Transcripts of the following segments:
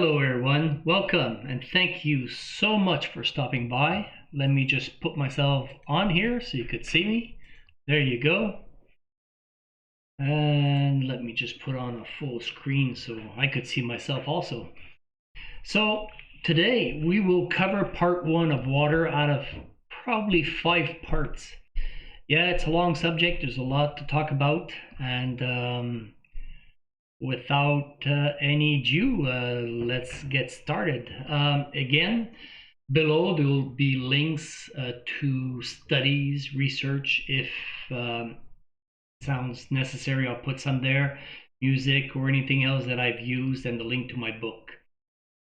Hello everyone, welcome and thank you so much for stopping by. Let me just put myself on here so you could see me. There you go. And let me just put on a full screen so I could see myself also. So today we will cover part 1 of water out of probably 5 parts. Yeah, it's a long subject, there's a lot to talk about, and without any ado, let's get started. Again, below there will be links to studies, research. If sounds necessary, I'll put some there, music or anything else that I've used, and the link to my book.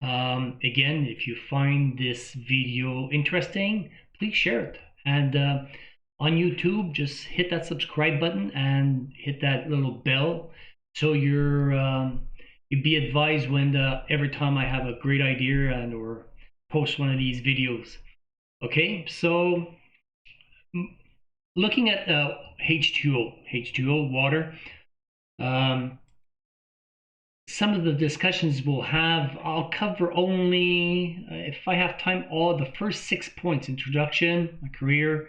Again, if you find this video interesting, please share it. And on YouTube, just hit that subscribe button and hit that little bell so you'd be advised when every time I have a great idea and or post one of these videos. Okay, so looking at H2O, water. Some of the discussions we'll have, I'll cover only, if I have time, all the first 6 points: introduction, my career,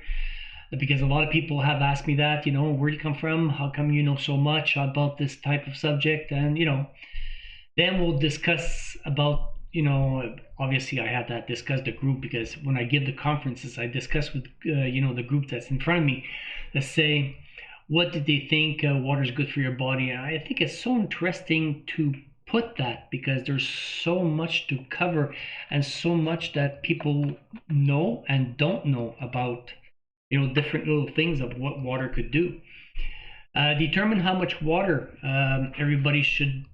because a lot of people have asked me that, where do you come from? How come you know so much about this type of subject? And, then we'll discuss about, obviously I had that discuss the group, because when I give the conferences, I discuss with, the group that's in front of me. Let's say, what did they think water is good for your body? And I think it's so interesting to put that, because there's so much to cover and so much that people know and don't know about, different little things of what water could do. Determine how much water everybody should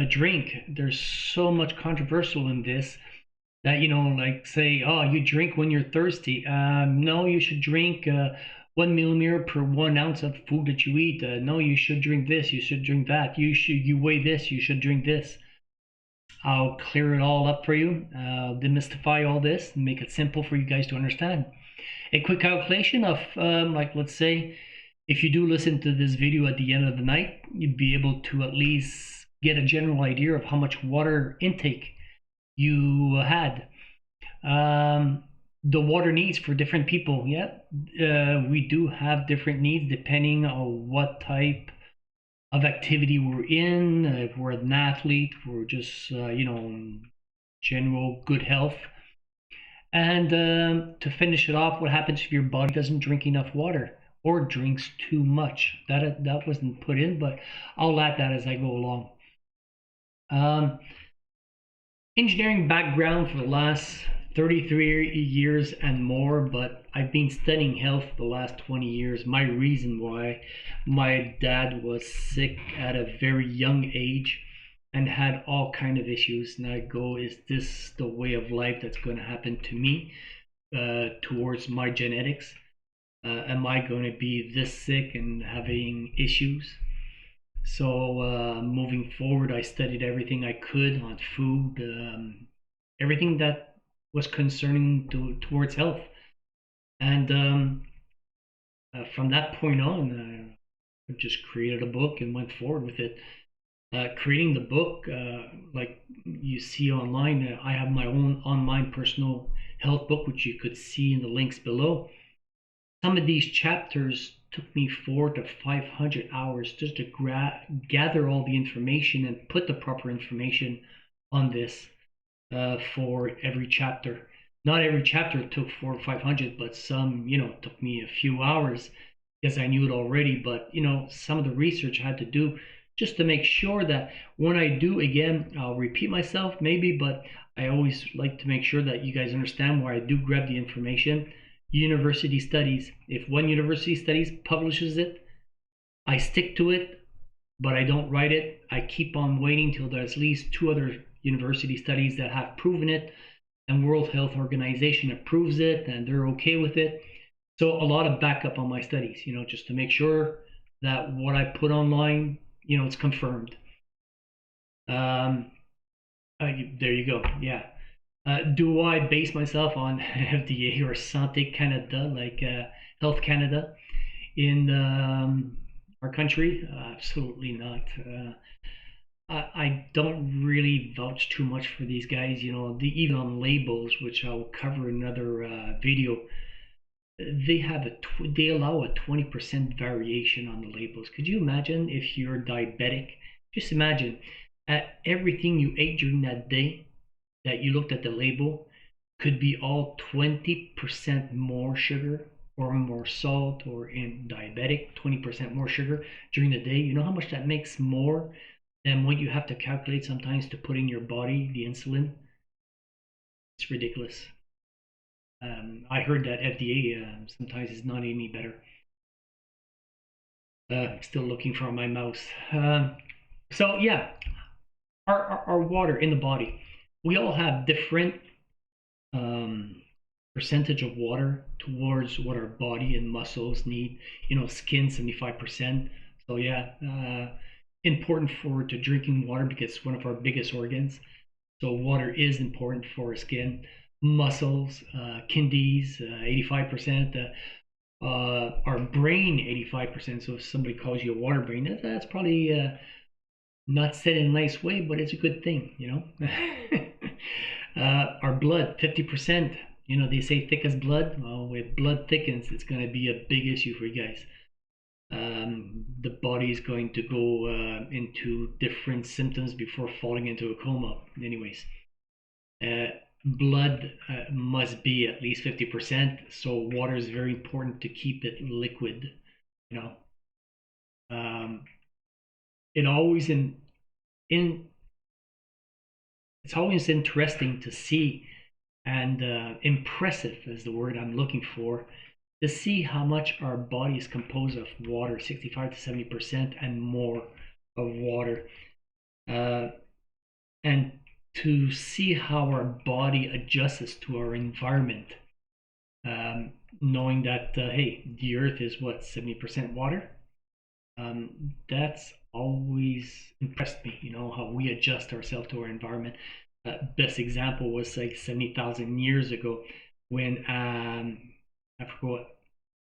drink. There's so much controversial in this that, like say, oh, you drink when you're thirsty. No, you should drink 1 millimeter per 1 ounce of food that you eat. No, you should drink this, you should drink that. You weigh this, you should drink this. I'll clear it all up for you, demystify all this and make it simple for you guys to understand. A quick calculation of, like, let's say, if you do listen to this video at the end of the night, you'd be able to at least get a general idea of how much water intake you had. The water needs for different people, we do have different needs depending on what type of activity we're in. If we're an athlete, we're just, general good health. And to finish it off, what happens if your body doesn't drink enough water or drinks too much? That wasn't put in, but I'll add that as I go along. Engineering background for the last 33 years and more, but I've been studying health the last 20 years. My reason why: my dad was sick at a very young age and had all kind of issues, and I go, is this the way of life that's going to happen to me towards my genetics? Am I going to be this sick and having issues? So moving forward, I studied everything I could on food, everything that was concerning towards health. And from that point on, I just created a book and went forward with it. Creating the book, like you see online, I have my own online personal health book, which you could see in the links below. Some of these chapters took me 400 to 500 hours just to gather all the information and put the proper information on this for every chapter. Not every chapter took 400 or 500, but some, took me a few hours because I knew it already. But, some of the research I had to do just to make sure that when I do, again, I'll repeat myself maybe, but I always like to make sure that you guys understand where I do grab the information. University studies. If one university studies publishes it, I stick to it, but I don't write it. I keep on waiting till there's at least 2 other university studies that have proven it, and World Health Organization approves it and they're okay with it. So a lot of backup on my studies, just to make sure that what I put online, it's confirmed. There you go. Yeah. Do I base myself on FDA or Santé Canada, like Health Canada in our country? Absolutely not. I don't really vouch too much for these guys. You know, even on labels, which I'll cover in another video, they allow a 20% variation on the labels. Could you imagine if you're diabetic? Just imagine at everything you ate during that day that you looked at the label could be all 20% more sugar or more salt, or in diabetic 20% more sugar during the day. You know how much that makes more than what you have to calculate sometimes to put in your body the insulin? It's ridiculous. I heard that FDA sometimes is not any better. I'm still looking for my mouse. So yeah, our water in the body, we all have different percentage of water towards what our body and muscles need. You know, skin 75%. So yeah, important for to drinking water because it's one of our biggest organs. So water is important for our skin, muscles, kidneys, 85%. Our brain 85%. So if somebody calls you a water brain, that's probably not said in a nice way, but it's a good thing, you know. Our blood 50%. You know, they say thick as blood. Well, if blood thickens, it's going to be a big issue for you guys. The body is going to go into different symptoms before falling into a coma. Anyways, blood must be at least 50%. So water is very important to keep it liquid. You know, it always it's always interesting to see, and impressive is the word I'm looking for, to see how much our body is composed of water, 65 to 70% and more of water. And to see how our body adjusts to our environment, knowing that, hey, the earth is what, 70% water? That's always impressed me, you know, how we adjust ourselves to our environment. Best example was like 70,000 years ago when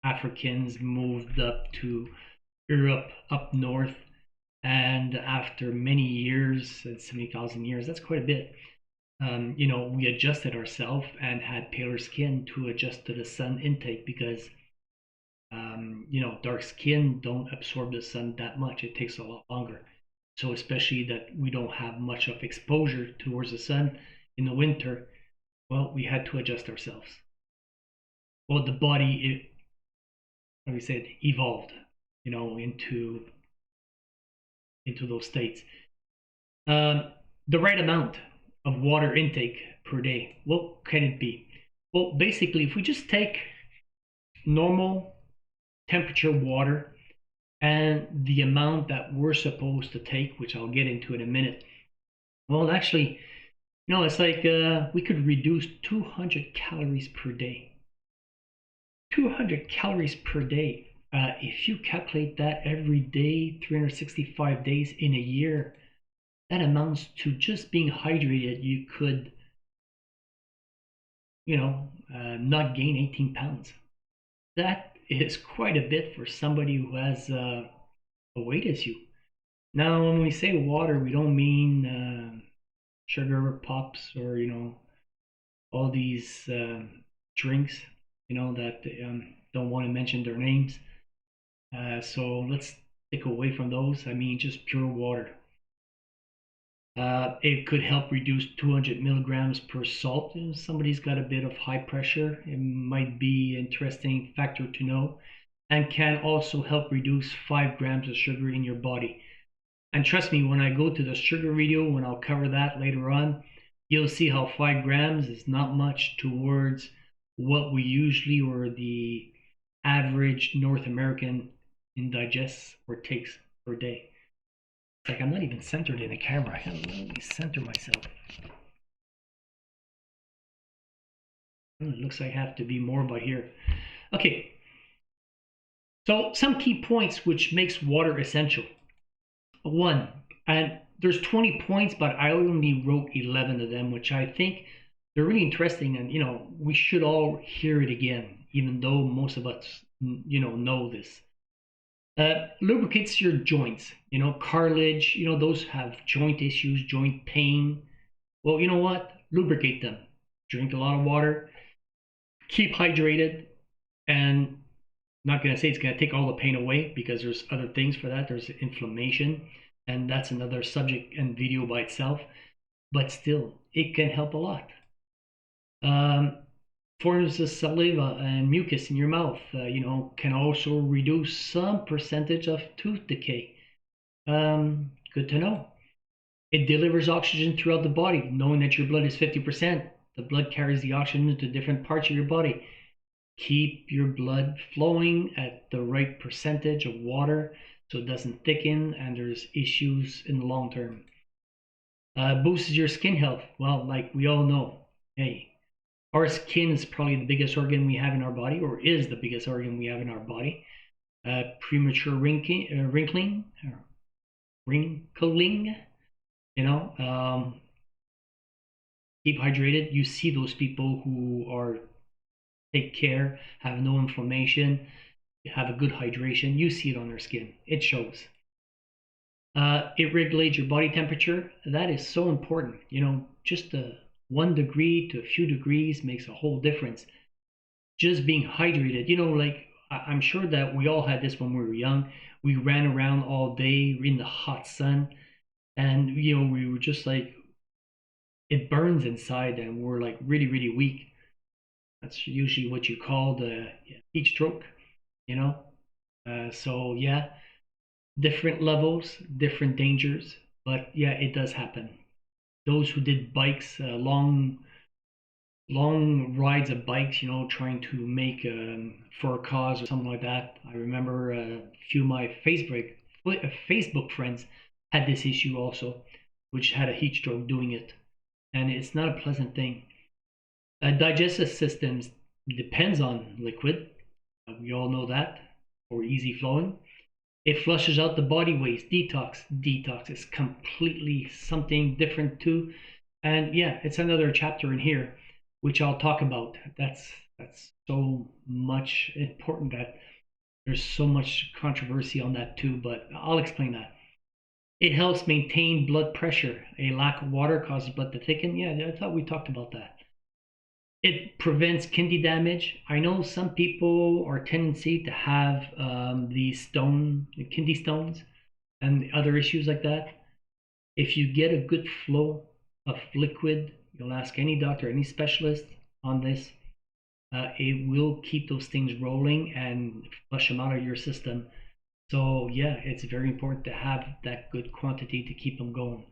Africans moved up to Europe, up north, and after many years, 70,000 years, that's quite a bit. You know, we adjusted ourselves and had paler skin to adjust to the sun intake because you know, dark skin don't absorb the sun that much. It takes a lot longer. So especially that we don't have much of exposure towards the sun in the winter, well, we had to adjust ourselves. Well, the body, like we said, evolved, you know, into those states. The right amount of water intake per day, what can it be? Well, basically, if we just take normal temperature water and the amount that we're supposed to take, which I'll get into in a minute, well, actually, you know, it's like we could reduce 200 calories per day. 200 calories per day. If you calculate that every day, 365 days in a year, that amounts to just being hydrated. You could, you know, not gain 18 pounds. That is quite a bit for somebody who has a weight issue. Now, when we say water, we don't mean sugar pops or, you know, all these drinks, you know, that don't want to mention their names. So let's stick away from those. I mean, just pure water. It could help reduce 200 milligrams per salt. If somebody's got a bit of high pressure, it might be an interesting factor to know, and can also help reduce 5 grams of sugar in your body. And trust me, when I go to the sugar video, when I'll cover that later on, you'll see how 5 grams is not much towards what we usually, or the average North American, indigests or takes per day. Like, I'm not even centered in the camera. I can't really center myself. It looks like I have to be more about here. Okay. So some key points which makes water essential. One, and there's 20 points, but I only wrote 11 of them, which I think they're really interesting, and, you know, we should all hear it again, even though most of us, you know this. Lubricates your joints, cartilage, those have joint issues, joint pain. Well, you know what? Lubricate them. Drink a lot of water, keep hydrated, and I'm not going to say it's going to take all the pain away because there's other things for that. There's inflammation, and that's another subject and video by itself, but still, it can help a lot. Forms of saliva and mucus in your mouth, can also reduce some percentage of tooth decay. Good to know. It delivers oxygen throughout the body, knowing that your blood is 50%. The blood carries the oxygen to different parts of your body. Keep your blood flowing at the right percentage of water so it doesn't thicken and there's issues in the long term. Boosts your skin health. Well, like we all know, hey, our skin is probably the biggest organ we have in our body, or is the biggest organ we have in our body. Premature wrinkling, keep hydrated. You see those people who are take care, have no inflammation, have a good hydration. You see it on their skin. It shows. It regulates your body temperature. That is so important. Just 1 degree to a few degrees makes a whole difference. Just being hydrated, like I'm sure that we all had this when we were young. We ran around all day in the hot sun, and we were just like, it burns inside, and we're like really, really weak. That's usually what you call the heat stroke, so yeah, different levels, different dangers, but yeah, it does happen. Those who did bikes, long rides of bikes, trying to make for a cause or something like that. I remember a few of my Facebook friends had this issue also, which had a heat stroke doing it, and it's not a pleasant thing. Digestive systems depends on liquid. We all know that, or easy flowing. It flushes out the body waste. Detox is completely something different too. And yeah, it's another chapter in here, which I'll talk about. That's so much important that there's so much controversy on that too, but I'll explain that. It helps maintain blood pressure. A lack of water causes blood to thicken. Yeah, I thought we talked about that. It prevents kidney damage. I know some people are tendency to have the kidney stones, and other issues like that. If you get a good flow of liquid, you'll ask any doctor, any specialist on this. It will keep those things rolling and flush them out of your system. So yeah, it's very important to have that good quantity to keep them going.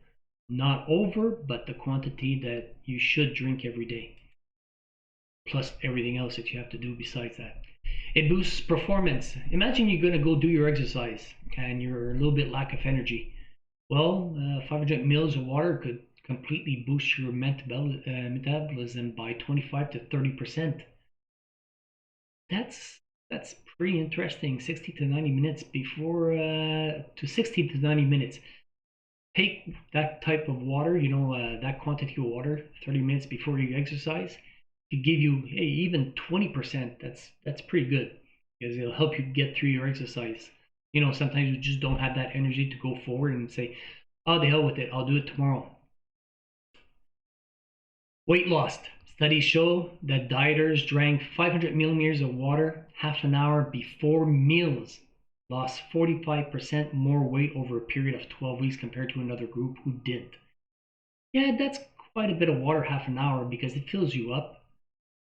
Not over, but the quantity that you should drink every day, plus everything else that you have to do besides that. It boosts performance. Imagine you're going to go do your exercise and you're a little bit lack of energy. Well, 500 mils of water could completely boost your metabolism by 25 to 30%. That's pretty interesting. 60 to 90 minutes before to 60 to 90 minutes. Take that type of water, that quantity of water, 30 minutes before you exercise. To give you, hey, even 20%, that's pretty good, because it'll help you get through your exercise. Sometimes you just don't have that energy to go forward and say, oh, the hell with it, I'll do it tomorrow. Weight loss. Studies show that dieters drank 500 milliliters of water half an hour before meals lost 45% more weight over a period of 12 weeks compared to another group who didn't. Yeah, that's quite a bit of water half an hour, because it fills you up.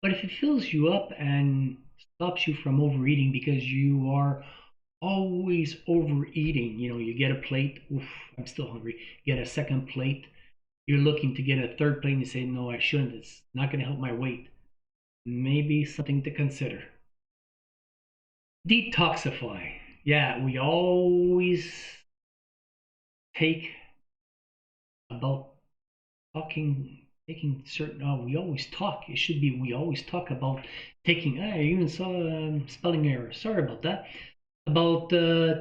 But if it fills you up and stops you from overeating, because you are always overeating, you get a plate, oof, I'm still hungry, you get a second plate, you're looking to get a third plate and you say, no, I shouldn't, it's not going to help my weight. Maybe something to consider. Detoxify. Yeah, we always take about taking certain, we always talk, it should be we always talk about taking, I even saw spelling error, sorry about that, about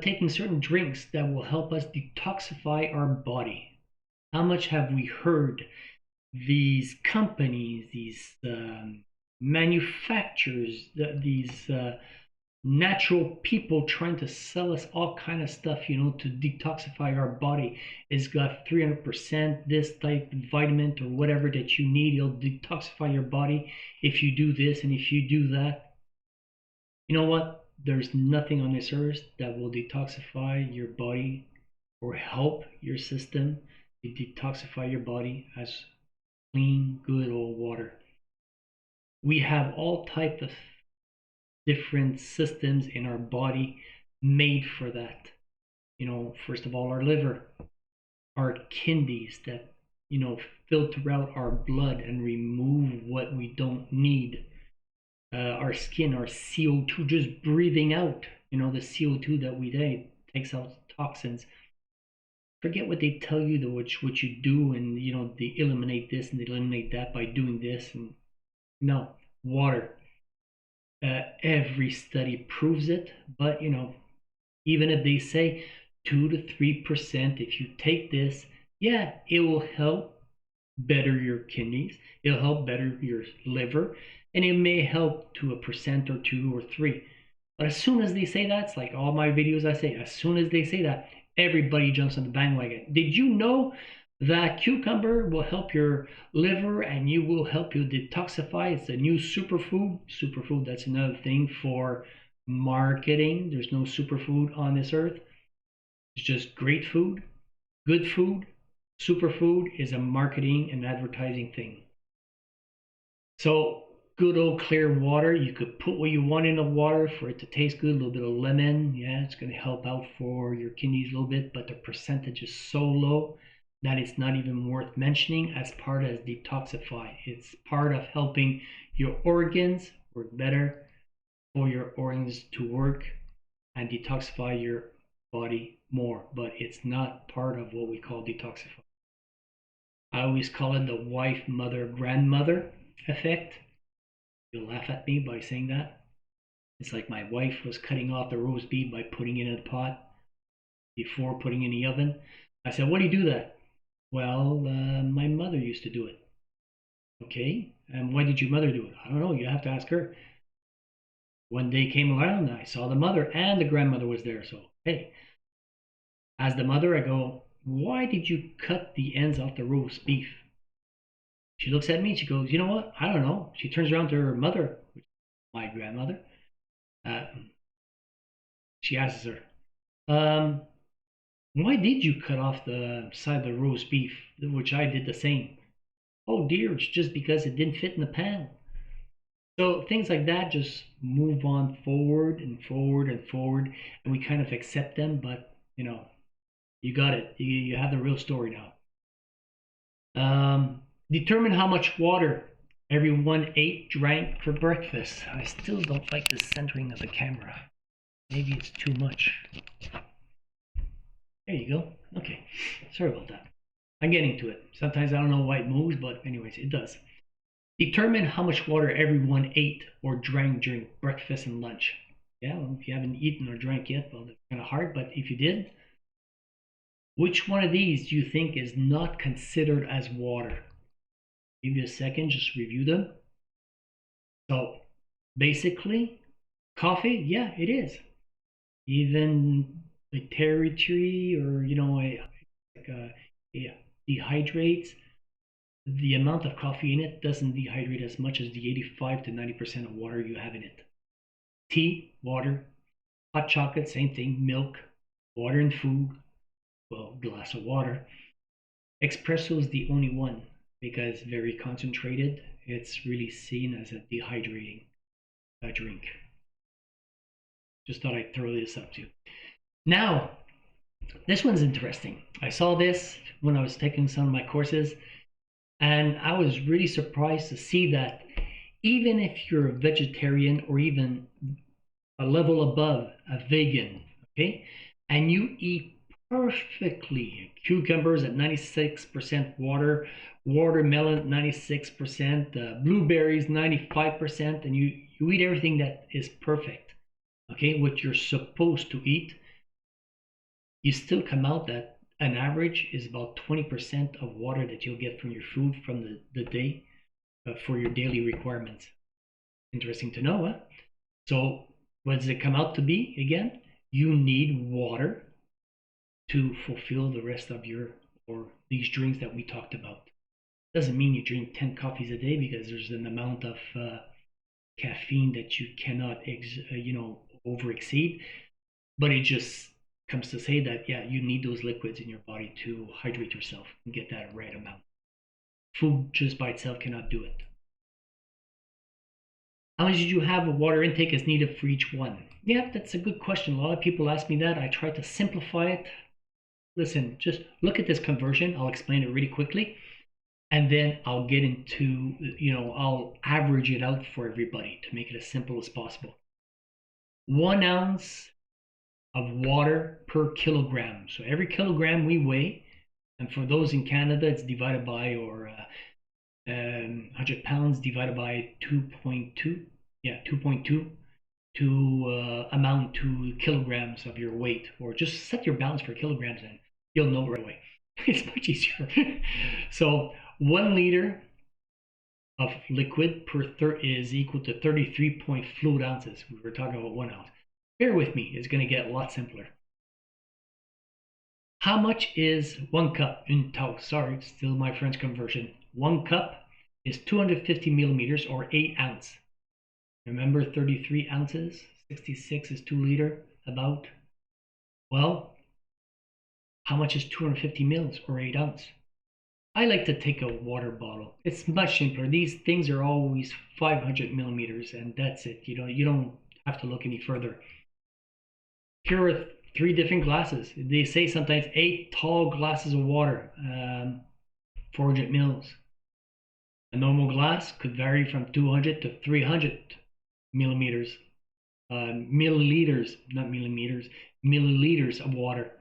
taking certain drinks that will help us detoxify our body. How much have we heard these companies, these manufacturers, these natural people trying to sell us all kind of stuff, you know, to detoxify our body. It's got 300% this type of vitamin or whatever that you need. It'll detoxify your body if you do this and if you do that. You know what? There's nothing on this earth that will detoxify your body or help your system to detoxify your body as clean, good old water. We have all types of different systems in our body made for that. You know, first of all, our liver, our kidneys that, you know, filter out our blood and remove what we don't need. Our skin, our CO2, just breathing out, you know, the CO2 that we take takes out toxins. Forget what they tell you, what you do, and, you know, they eliminate this and they eliminate that by doing this. And no, water. Every study proves it, but, you know, even if they say 2 to 3%, if you take this, yeah, it will help better your kidneys, it'll help better your liver, and it may help to a percent or 2 or 3. But as soon as they say that, it's like all my videos I say, as soon as they say that, everybody jumps on the bandwagon. Did you know that cucumber will help your liver and you will help you detoxify? It's a new superfood. Superfood, that's another thing for marketing. There's no superfood on this earth. It's just great food, good food. Superfood is a marketing and advertising thing. So good old clear water, you could put what you want in the water for it to taste good. A little bit of lemon, yeah, it's going to help out for your kidneys a little bit, but the percentage is so low that it's not even worth mentioning as part of detoxify. It's part of helping your organs work better, for your organs to work and detoxify your body more, but it's not part of what we call detoxify. I always call it the wife, mother, grandmother effect. You'll laugh at me by saying that. It's like my wife was cutting off the roast beef by putting it in a pot before putting it in the oven. I said, "What do you do that?" "Well, my mother used to do it." "Okay, and why did your mother do it?" "I don't know, you have to ask her." One day came around, I saw the mother and the grandmother was there. So, hey, as the mother, I go, "Why did you cut the ends off the roast beef?" She looks at me and she goes, "You know what? I don't know." She turns around to her mother, my grandmother. Uh, she asks her, "Why did you cut off the side of the roast beef?" Which I did the same. "Oh dear, it's just because it didn't fit in the pan." So things like that just move on forward and forward and forward, and we kind of accept them. But, you know, you got it. You have the real story now. Determine how much water everyone ate, drank for breakfast. I still don't like the centering of the camera. Maybe it's too much. There you go. Okay, sorry about that. I'm getting to it. Sometimes I don't know why it moves, but anyways, it does. Determine how much water everyone ate or drank during breakfast and lunch. Yeah, well, if you haven't eaten or drank yet, well, that's kind of hard, but if you did, which one of these do you think is not considered as water? Give you a second, just review them. So basically, coffee, yeah, it is. Even a terry tree or, you know, a dehydrates, the amount of coffee in it doesn't dehydrate as much as the 85 to 90% of water you have in it. Tea, water, hot chocolate, same thing, milk, water and food, well, glass of water. Espresso is the only one because very concentrated. It's really seen as a dehydrating drink. Just thought I'd throw this up too. Now, this one's interesting. I saw this when I was taking some of my courses, and I was really surprised to see that even if you're a vegetarian or even a level above a vegan, okay, and you eat perfectly, cucumbers at 96% water, watermelon at 96%, blueberries 95%, and you eat everything that is perfect, okay, what you're supposed to eat, you still come out that an average is about 20% of water that you'll get from your food from the day for your daily requirements. Interesting to know, huh? So What does it come out to be again? You need water to fulfill the rest of your, or these drinks that we talked about. Doesn't mean you drink 10 coffees a day, because there's an amount of caffeine that you cannot over exceed. But it just comes to say that, yeah, you need those liquids in your body to hydrate yourself and get that right amount. Food just by itself cannot do it. How much did you have of water intake is needed for each one? Yeah, that's a good question. A lot of people ask me that. I try to simplify it. Listen, just look at this conversion. I'll explain it really quickly. And then I'll get into, I'll average it out for everybody to make it as simple as possible. 1 ounce of water per kilogram. So every kilogram we weigh, and for those in Canada, it's divided by, or 100 pounds divided by 2.2. Yeah, 2.2 to amount to kilograms of your weight, or just set your balance for kilograms and you'll know right away. It's much easier. So 1 liter of liquid is equal to 33 fluid ounces. We were talking about 1 ounce. Bear with me, it's going to get a lot simpler. How much is 1 cup? Sorry, still my French conversion. 1 cup is 250 millimeters, or 8 ounces. Remember 33 ounces? 66 is 2 liter, about. Well, how much is 250 mils, or 8 ounces? I like to take a water bottle. It's much simpler. These things are always 500 millimeters, and that's it. You don't have to look any further. Here are 3 different glasses. They say sometimes 8 tall glasses of water, 400 mils. A normal glass could vary from 200 to 300 millimeters, milliliters, not millimeters, milliliters of water.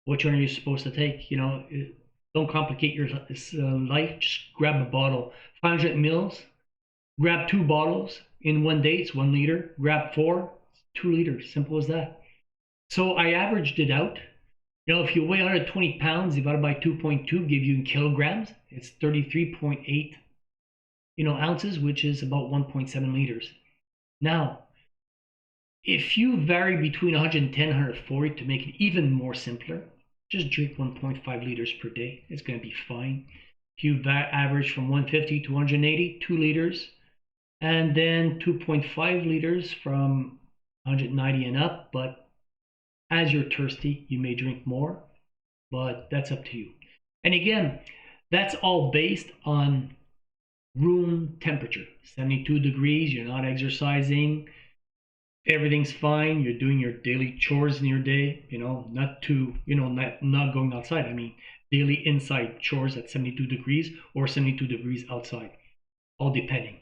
Which one are you supposed to take? Don't complicate your life. Just grab a bottle. 500 mils. Grab 2 bottles in one day. It's 1 liter. Grab 4. It's 2 liters. Simple as that. So I averaged it out. If you weigh 120 pounds divided by 2.2, give you in kilograms. It's 33.8, ounces, which is about 1.7 liters. Now, if you vary between 110 and 140 to make it even more simpler, just drink 1.5 liters per day. It's going to be fine. If you average from 150 to 180, 2 liters, and then 2.5 liters from 190 and up. But as you're thirsty, you may drink more, but that's up to you. And again, that's all based on room temperature. 72 degrees, you're not exercising, everything's fine, you're doing your daily chores in your day, not going outside. I mean, daily inside chores at 72 degrees or 72 degrees outside, all depending.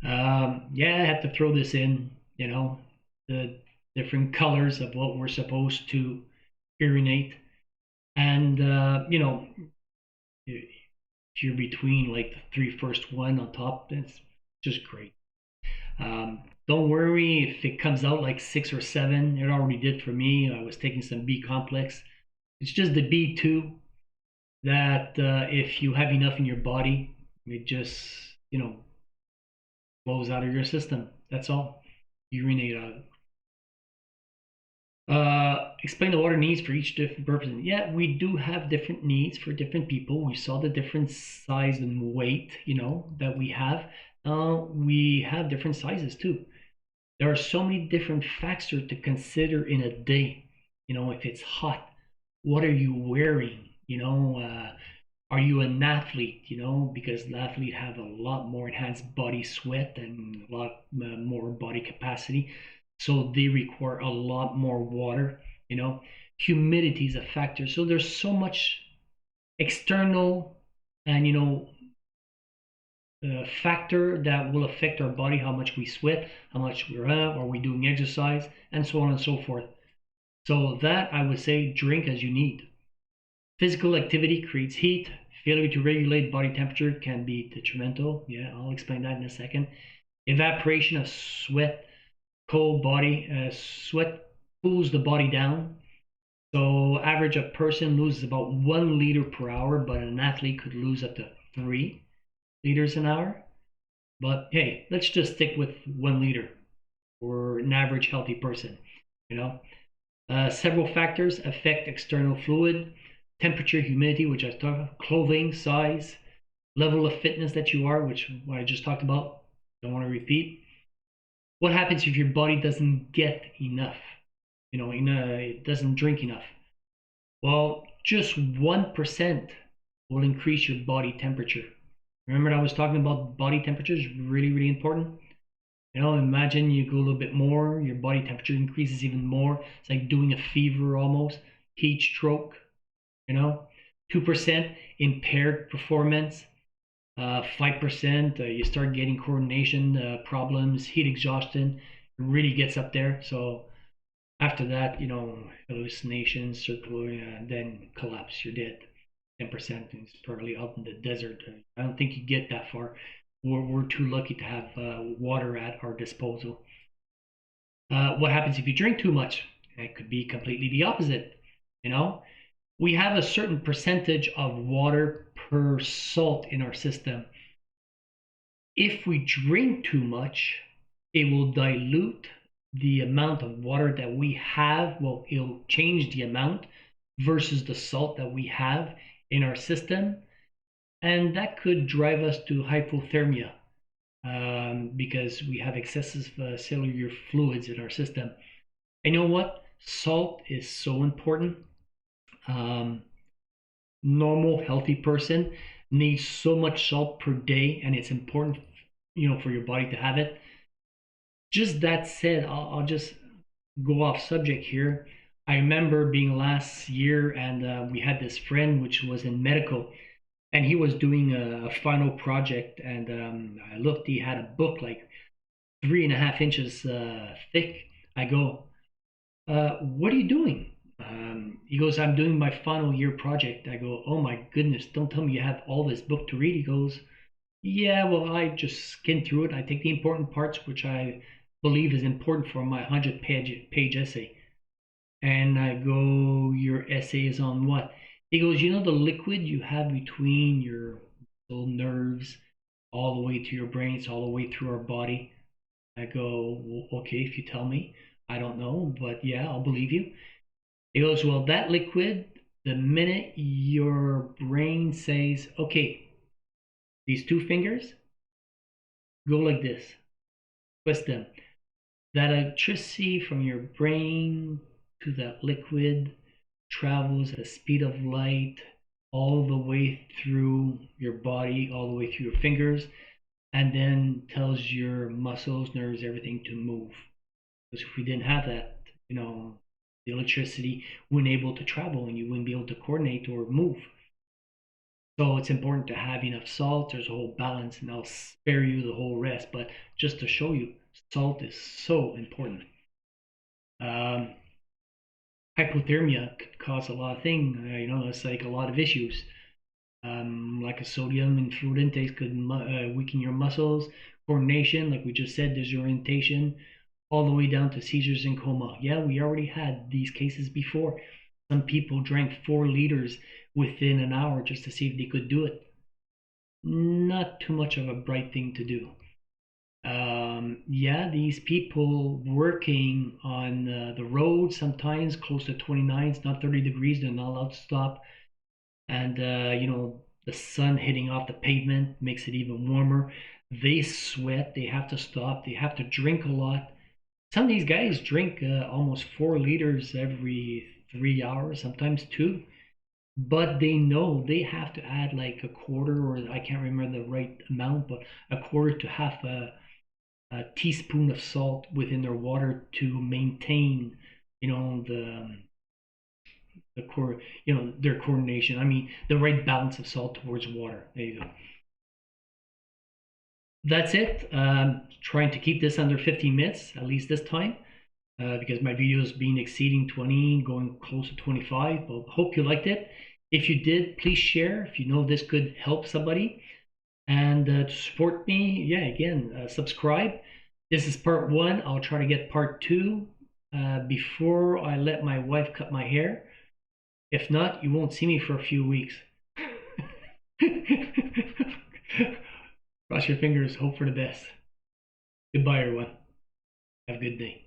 Yeah, I had to throw this in, the different colors of what we're supposed to urinate. And, if you're between like the 3 first one on top, that's just great. Don't worry if it comes out like 6 or 7. It already did for me. I was taking some B complex. It's just the B2 that if you have enough in your body, it just, flows out of your system. That's all. Urinate out. Explain the water needs for each different purpose. Yeah, we do have different needs for different people. We saw the different size and weight, that we have. We have different sizes too. There are so many different factors to consider in a day. If it's hot, what are you wearing? Are you an athlete? Because the athlete have a lot more enhanced body sweat and a lot more body capacity. So they require a lot more water. Humidity is a factor. So there's so much external and factor that will affect our body, how much we sweat, how much we're up, are we doing exercise, and so on and so forth. So that, I would say, drink as you need. Physical activity creates heat. Failure to regulate body temperature can be detrimental. Yeah, I'll explain that in a second. Evaporation of sweat, cold body, sweat cools the body down. So average a person loses about 1 liter per hour, but an athlete could lose up to 3 liters an hour. But hey, let's just stick with 1 liter. or an average healthy person, you know. Several factors affect external fluid: temperature, humidity, which I talked about, clothing, size, level of fitness that you are, which what I just talked about. Don't want to repeat. What happens if your body doesn't get enough? It doesn't drink enough. Well, just 1% will increase your body temperature. Remember I was talking about body temperature is really, really important? Imagine you go a little bit more, your body temperature increases even more. It's like doing a fever almost, heat stroke, 2% impaired performance, 5% you start getting coordination problems, heat exhaustion. It really gets up there. So after that, hallucinations, circular, then collapse. You're dead. 10% is probably out in the desert. I don't think you get that far. We're too lucky to have water at our disposal. What happens if you drink too much? It could be completely the opposite. We have a certain percentage of water per salt in our system. If we drink too much, it will dilute the amount of water that we have. Well, it'll change the amount versus the salt that we have in our system. And that could drive us to hypothermia because we have excessive cellular fluids in our system. And you know what? Salt is so important. Normal, healthy person needs so much salt per day, and it's important, for your body to have it. Just that said, I'll just go off subject here. I remember being last year, and we had this friend which was in medical, and he was doing a final project, and I looked. He had a book like 3.5 inches thick. I go, "What are you doing?" He goes, "I'm doing my final year project." I go, "Oh my goodness! Don't tell me you have all this book to read." He goes, "Yeah, well, I just skim through it. I take the important parts, which I believe is important for my 100-page essay." And I go, "Your essay is on what?" He goes, "The liquid you have between your little nerves all the way to your brain, it's all the way through our body." I go, "Well, okay, if you tell me. I don't know, but yeah, I'll believe you." He goes, "Well, that liquid, the minute your brain says, okay, these two fingers go like this, twist them, that electricity from your brain to that liquid travels at the speed of light all the way through your body, all the way through your fingers, and then tells your muscles, nerves, everything to move." Because if we didn't have that, the electricity wouldn't able to travel and you wouldn't be able to coordinate or move. So it's important to have enough salt. There's a whole balance, and I'll spare you the whole rest, but just to show you, salt is so important. Hypothermia could cause a lot of things. It's like a lot of issues. Like a sodium and fluid intake could weaken your muscles, coordination, like we just said, disorientation, all the way down to seizures and coma. Yeah, we already had these cases before. Some people drank 4 liters within an hour just to see if they could do it. Not too much of a bright thing to do. Yeah, these people working on the road, sometimes close to 29, it's not 30 degrees, they're not allowed to stop. And, the sun hitting off the pavement makes it even warmer. They sweat, they have to stop, they have to drink a lot. Some of these guys drink almost 4 liters every 3 hours, sometimes 2. But they know they have to add like a quarter, or I can't remember the right amount, but a quarter to half a teaspoon of salt within their water to maintain, the core, their coordination. I mean, the right balance of salt towards water. There you go. That's it. Trying to keep this under 15 minutes, at least this time, because my videos been exceeding 20, going close to 25. But hope you liked it. If you did, please share if you know this could help somebody. And to support me, yeah, again, subscribe. This is part 1. I'll try to get part 2 before I let my wife cut my hair. If not, you won't see me for a few weeks. Cross your fingers, hope for the best. Goodbye, everyone. Have a good day.